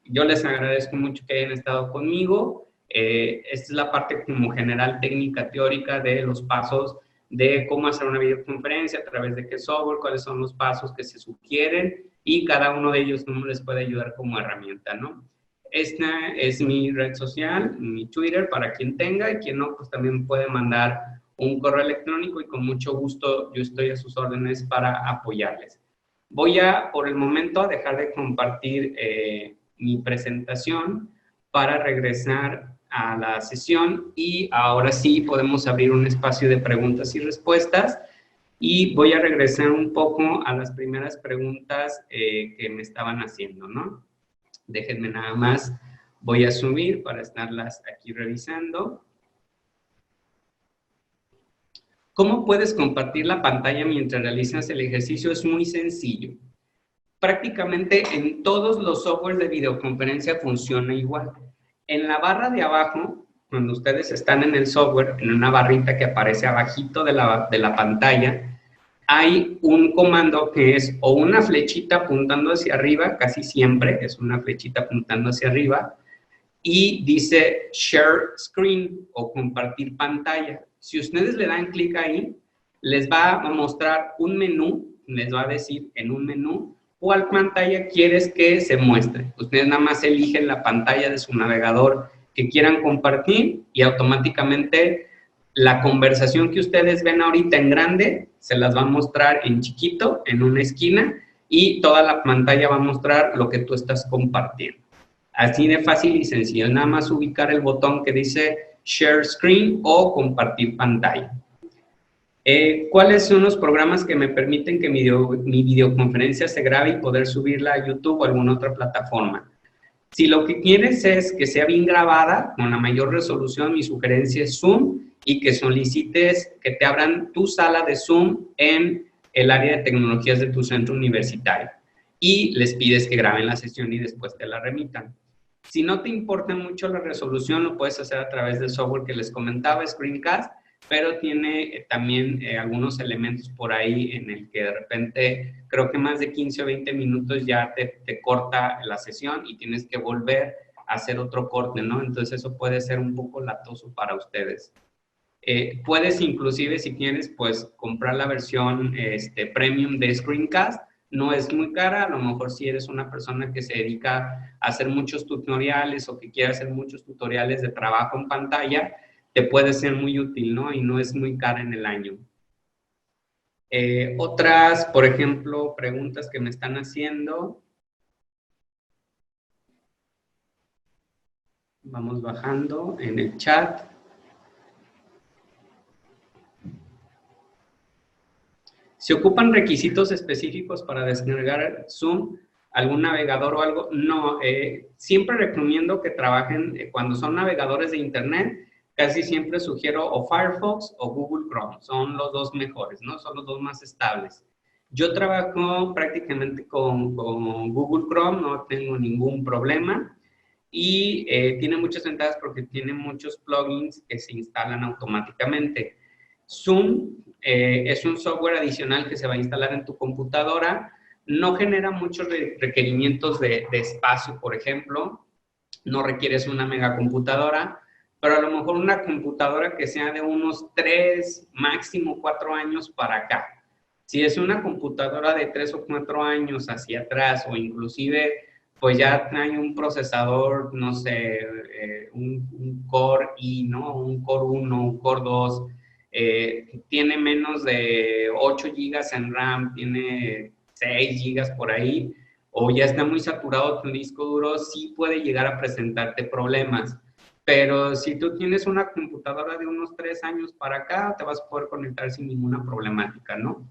yo les agradezco mucho que hayan estado conmigo. Esta es la parte como general técnica teórica de los pasos de cómo hacer una videoconferencia, a través de qué software, cuáles son los pasos que se sugieren y cada uno de ellos cómo les puede ayudar como herramienta, ¿no? Esta es mi red social, mi Twitter, para quien tenga, y quien no, pues también puede mandar un correo electrónico y con mucho gusto yo estoy a sus órdenes para apoyarles. Voy a, por el momento, a dejar de compartir mi presentación para regresar a la sesión y ahora sí podemos abrir un espacio de preguntas y respuestas y voy a regresar un poco a las primeras preguntas que me estaban haciendo, ¿no? Déjenme nada más, voy a subir para estarlas aquí revisando. ¿Cómo puedes compartir la pantalla mientras realizas el ejercicio? Es muy sencillo. Prácticamente en todos los softwares de videoconferencia funciona igual. En la barra de abajo, cuando ustedes están en el software, en una barrita que aparece abajito de la pantalla, hay un comando que es o una flechita apuntando hacia arriba, casi siempre es una flechita apuntando hacia arriba, y dice Share Screen o compartir pantalla. Si ustedes le dan clic ahí, les va a mostrar un menú, les va a decir en un menú cuál pantalla quieres que se muestre. Ustedes nada más eligen la pantalla de su navegador que quieran compartir y automáticamente la conversación que ustedes ven ahorita en grande se las va a mostrar en chiquito, en una esquina, y toda la pantalla va a mostrar lo que tú estás compartiendo. Así de fácil y sencillo, nada más ubicar el botón que dice Share Screen o compartir pantalla. ¿Cuáles son los programas que me permiten que mi videoconferencia se grabe y poder subirla a YouTube o alguna otra plataforma? Si lo que quieres es que sea bien grabada, con la mayor resolución, mi sugerencia es Zoom y que solicites que te abran tu sala de Zoom en el área de tecnologías de tu centro universitario. Y les pides que graben la sesión y después te la remitan. Si no te importa mucho la resolución, lo puedes hacer a través del software que les comentaba, Screencast, pero tiene también algunos elementos por ahí en el que de repente, creo que más de 15 o 20 minutos ya te corta la sesión y tienes que volver a hacer otro corte, ¿no? Entonces eso puede ser un poco latoso para ustedes. Puedes inclusive, si quieres, pues comprar la versión premium de Screencast. No es muy cara, a lo mejor si eres una persona que se dedica a hacer muchos tutoriales o que quiere hacer muchos tutoriales de trabajo en pantalla, te puede ser muy útil, ¿no? Y no es muy cara en el año. Otras, por ejemplo, preguntas que me están haciendo. Vamos bajando en el chat. ¿Se ocupan requisitos específicos para descargar Zoom? ¿Algún navegador o algo? No, siempre recomiendo que trabajen cuando son navegadores de Internet. Casi siempre sugiero o Firefox o Google Chrome. Son los dos mejores, ¿no? Son los dos más estables. Yo trabajo prácticamente con Google Chrome, no tengo ningún problema. Y tiene muchas ventajas porque tiene muchos plugins que se instalan automáticamente. Zoom es un software adicional que se va a instalar en tu computadora. No genera muchos requerimientos de espacio, por ejemplo. No requieres una megacomputadora, pero a lo mejor una computadora que sea de unos 3, máximo 4 años para acá. Si es una computadora de 3 o 4 años hacia atrás o inclusive pues ya trae un procesador, no sé, un Core i, ¿no? Un Core 1, un Core 2, tiene menos de 8 GB en RAM, tiene 6 GB por ahí, o ya está muy saturado tu disco duro, sí puede llegar a presentarte problemas. Pero si tú tienes una computadora de unos 3 años para acá, te vas a poder conectar sin ninguna problemática, ¿no?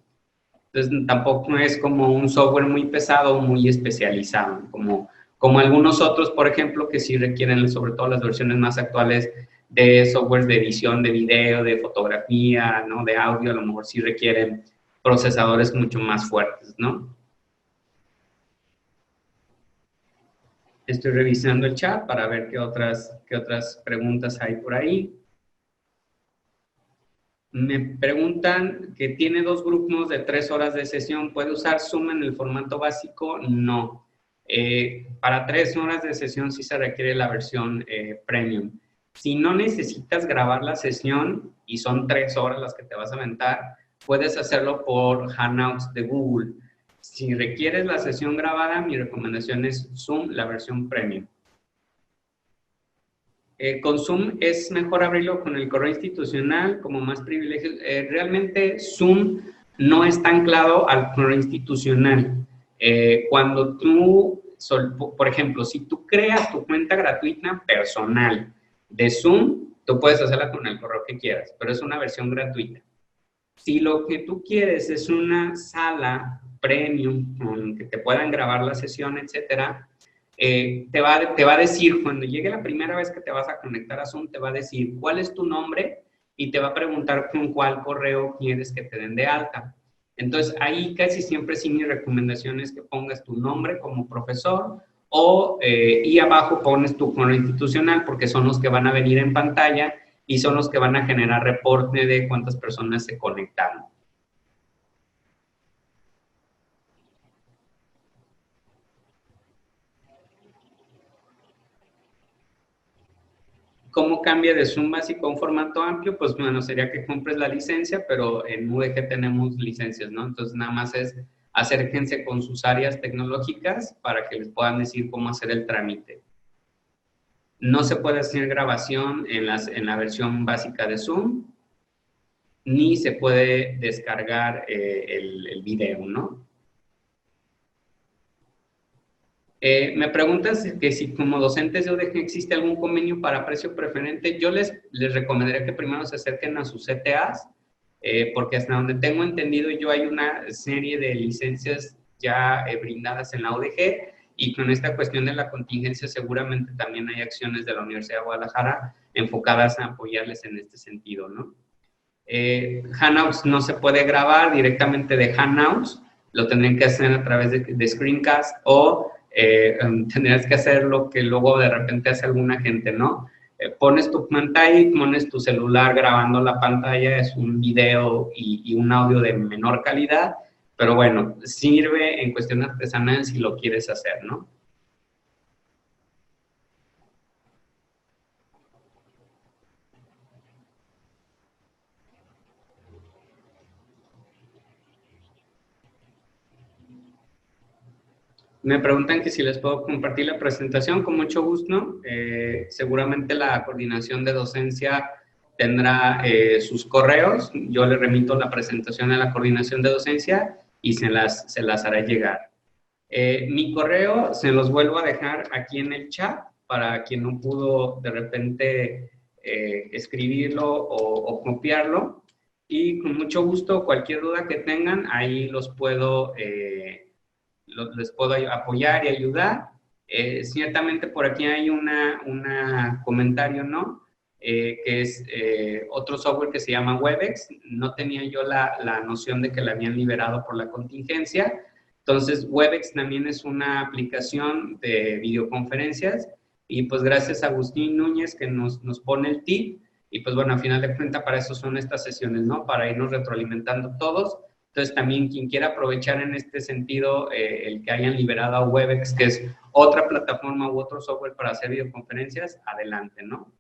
Entonces, tampoco es como un software muy pesado, muy especializado, como algunos otros, por ejemplo, que sí requieren, sobre todo las versiones más actuales de software de edición de video, de fotografía, ¿no? De audio, a lo mejor sí requieren procesadores mucho más fuertes, ¿no? Estoy revisando el chat para ver qué otras preguntas hay por ahí. Me preguntan que tiene 2 grupos de 3 horas de sesión. ¿Puede usar Zoom en el formato básico? No. Para 3 horas de sesión sí se requiere la versión premium. Si no necesitas grabar la sesión y son 3 horas las que te vas a aventar, puedes hacerlo por Hangouts de Google. Si requieres la sesión grabada, mi recomendación es Zoom, la versión premium. Con Zoom es mejor abrirlo con el correo institucional, como más privilegios. Realmente Zoom no está anclado al correo institucional. Cuando tú, por ejemplo, si tú creas tu cuenta gratuita personal de Zoom, tú puedes hacerla con el correo que quieras, pero es una versión gratuita. Si lo que tú quieres es una sala premium con que te puedan grabar la sesión, etcétera, te va a decir, cuando llegue la primera vez que te vas a conectar a Zoom, te va a decir cuál es tu nombre y te va a preguntar con cuál correo quieres que te den de alta. Entonces, ahí casi siempre sí mi recomendación es que pongas tu nombre como profesor y abajo pones tu correo institucional porque son los que van a venir en pantalla y son los que van a generar reporte de cuántas personas se conectaron. ¿Cómo cambia de Zoom básico a un formato amplio? Pues bueno, sería que compres la licencia, pero en UDG tenemos licencias, ¿no? Entonces nada más es acérquense con sus áreas tecnológicas para que les puedan decir cómo hacer el trámite. No se puede hacer grabación en la versión básica de Zoom, ni se puede descargar el video, ¿no? Me preguntas que si como docentes de UDG existe algún convenio para precio preferente. Yo les recomendaría que primero se acerquen a sus CTAs, porque hasta donde tengo entendido yo hay una serie de licencias ya brindadas en la UDG y con esta cuestión de la contingencia seguramente también hay acciones de la Universidad de Guadalajara enfocadas a apoyarles en este sentido, ¿no? Hangouts no se puede grabar directamente de Hangouts, lo tendrían que hacer a través de Screencast o tendrías que hacer lo que luego de repente hace alguna gente, ¿no? Pones tu pantalla y pones tu celular grabando la pantalla, es un video y un audio de menor calidad, pero bueno, sirve en cuestión artesanal si lo quieres hacer, ¿no? Me preguntan que si les puedo compartir la presentación, con mucho gusto. Seguramente la coordinación de docencia tendrá sus correos. Yo le remito la presentación a la coordinación de docencia y se las hará llegar. Mi correo se los vuelvo a dejar aquí en el chat para quien no pudo de repente escribirlo o copiarlo. Y con mucho gusto, cualquier duda que tengan, ahí les puedo apoyar y ayudar. Ciertamente por aquí hay un comentario, ¿no? Que es otro software que se llama Webex. No tenía yo la noción de que la habían liberado por la contingencia. Entonces, Webex también es una aplicación de videoconferencias y pues gracias a Agustín Núñez que nos pone el tip y pues bueno, a final de cuentas para eso son estas sesiones, ¿no? Para irnos retroalimentando todos. Entonces, también quien quiera aprovechar en este sentido el que hayan liberado a Webex, que es otra plataforma u otro software para hacer videoconferencias, adelante, ¿no?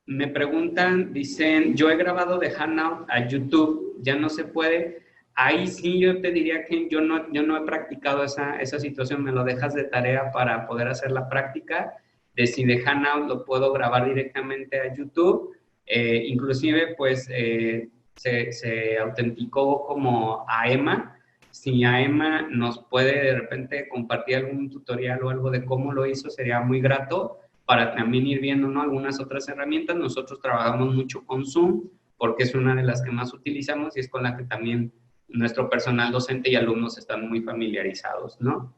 Me preguntan, dicen, yo he grabado de Hangout a YouTube, ya no se puede. Ahí sí yo te diría que yo no he practicado esa situación, me lo dejas de tarea para poder hacer la práctica de si de Hangout lo puedo grabar directamente a YouTube. Inclusive, pues, se autenticó como AEMA. Si AEMA nos puede de repente compartir algún tutorial o algo de cómo lo hizo, sería muy grato para también ir viendo, ¿no?, algunas otras herramientas. Nosotros trabajamos mucho con Zoom porque es una de las que más utilizamos y es con la que también nuestro personal docente y alumnos están muy familiarizados, ¿no?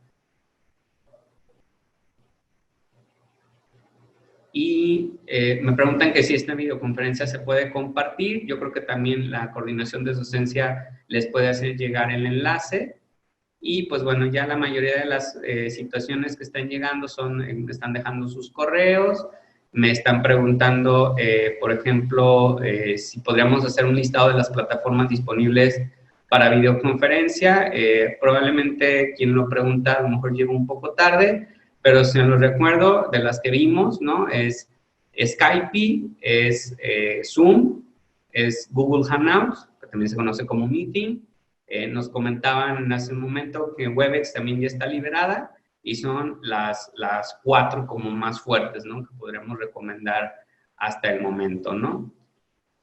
Y me preguntan que si esta videoconferencia se puede compartir. Yo creo que también la coordinación de docencia les puede hacer llegar el enlace. Y pues bueno, ya la mayoría de las situaciones que están llegando me están dejando sus correos, me están preguntando, por ejemplo, si podríamos hacer un listado de las plataformas disponibles para videoconferencia. Probablemente quien lo pregunta a lo mejor llegó un poco tarde, pero si lo recuerdo, de las que vimos, ¿no? Es Skype, es Zoom, es Google Hangouts, que también se conoce como Meeting. Nos comentaban hace un momento que Webex también ya está liberada y son las 4 como más fuertes, ¿no? Que podríamos recomendar hasta el momento, ¿no?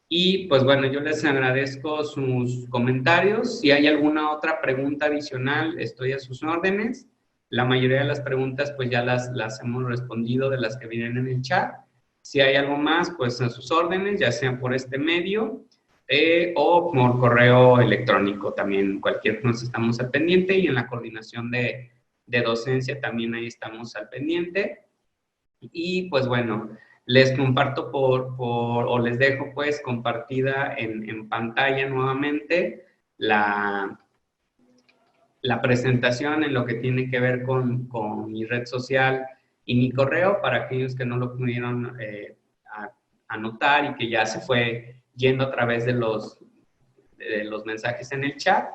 Y pues bueno, yo les agradezco sus comentarios. Si hay alguna otra pregunta adicional, estoy a sus órdenes. La mayoría de las preguntas pues ya las hemos respondido de las que vienen en el chat. Si hay algo más, pues a sus órdenes, ya sea por este medio o por correo electrónico también. Cualquier cosa estamos al pendiente y en la coordinación de docencia también ahí estamos al pendiente. Y pues bueno, les comparto o les dejo pues compartida en pantalla nuevamente la presentación en lo que tiene que ver con mi red social y mi correo para aquellos que no lo pudieron anotar y que ya se fue yendo a través de los mensajes en el chat.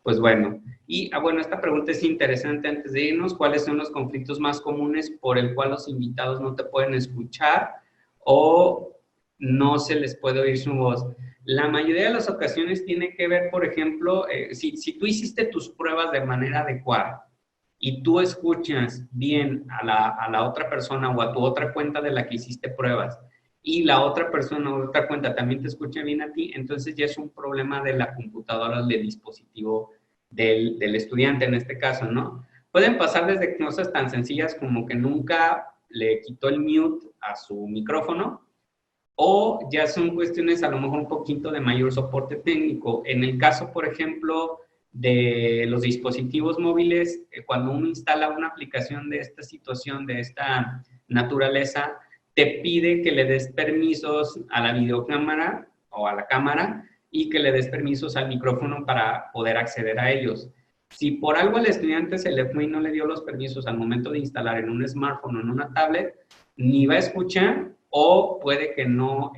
Pues bueno, y bueno, esta pregunta es interesante antes de irnos. ¿Cuáles son los conflictos más comunes por el cual los invitados no te pueden escuchar o no se les puede oír su voz? La mayoría de las ocasiones tiene que ver, por ejemplo, si tú hiciste tus pruebas de manera adecuada y tú escuchas bien a la otra persona o a tu otra cuenta de la que hiciste pruebas y la otra persona o otra cuenta también te escucha bien a ti, entonces ya es un problema de la computadora, del dispositivo del estudiante en este caso, ¿no? Pueden pasar desde cosas tan sencillas como que nunca le quitó el mute a su micrófono o ya son cuestiones a lo mejor un poquito de mayor soporte técnico. En el caso, por ejemplo, de los dispositivos móviles, cuando uno instala una aplicación de esta situación, de esta naturaleza, te pide que le des permisos a la videocámara o a la cámara y que le des permisos al micrófono para poder acceder a ellos. Si por algo al estudiante se le fue y no le dio los permisos al momento de instalar en un smartphone o en una tablet, ni va a escuchar o puede que él no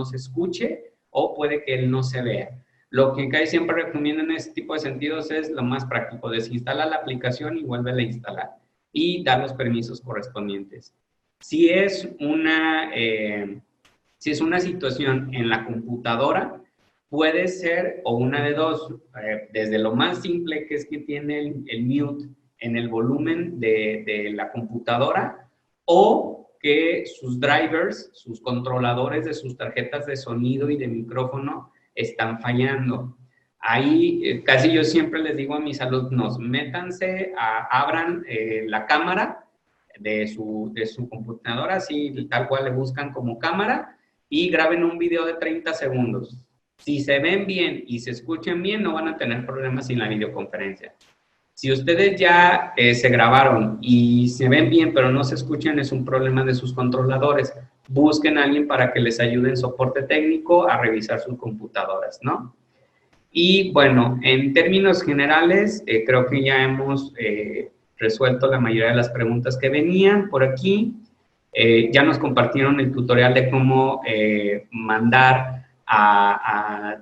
se escuche o puede que él no se vea. Lo que casi siempre recomiendo en este tipo de sentidos es lo más práctico, desinstala la aplicación y vuelve a instalar y dar los permisos correspondientes. Si es una situación en la computadora, puede ser o una de dos, desde lo más simple que es que tiene el mute en el volumen de la computadora o que sus drivers, sus controladores de sus tarjetas de sonido y de micrófono están fallando. Ahí casi yo siempre les digo a mis alumnos, métanse, abran la cámara de su computadora, así tal cual le buscan como cámara, y graben un video de 30 segundos. Si se ven bien y se escuchan bien, no van a tener problemas en la videoconferencia. Si ustedes ya se grabaron y se ven bien, pero no se escuchan, es un problema de sus controladores. Busquen a alguien para que les ayude en soporte técnico a revisar sus computadoras, ¿no? Y bueno, en términos generales, creo que ya hemos resuelto la mayoría de las preguntas que venían por aquí. Ya nos compartieron el tutorial de cómo mandar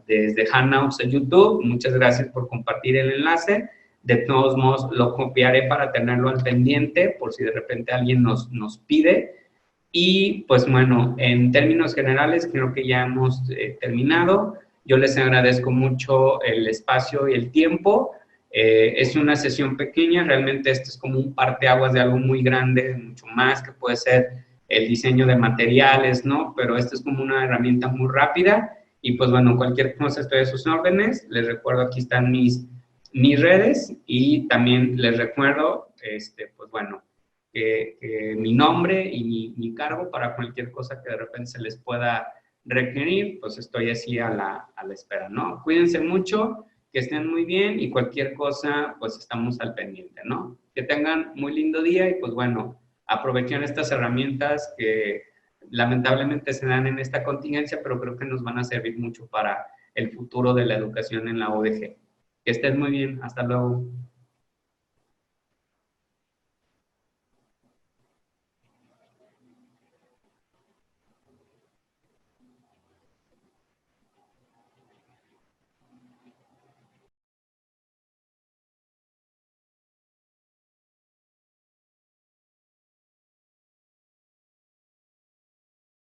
desde Hangouts a YouTube. Muchas gracias por compartir el enlace. De todos modos, lo copiaré para tenerlo al pendiente por si de repente alguien nos pide. Y pues bueno, en términos generales, creo que ya hemos terminado. Yo les agradezco mucho el espacio y el tiempo. Es una sesión pequeña, realmente esto es como un parteaguas de algo muy grande, mucho más, que puede ser el diseño de materiales, ¿no? Pero esto es como una herramienta muy rápida y pues bueno, cualquier cosa estoy a sus órdenes. Les recuerdo, aquí están mis redes y también les recuerdo, pues bueno, mi nombre y mi cargo para cualquier cosa que de repente se les pueda requerir, pues estoy así a la espera, ¿no? Cuídense mucho, que estén muy bien y cualquier cosa, pues estamos al pendiente, ¿no? Que tengan muy lindo día y pues bueno, aprovechen estas herramientas que lamentablemente se dan en esta contingencia, pero creo que nos van a servir mucho para el futuro de la educación en la UDG. Que estés muy bien, hasta luego.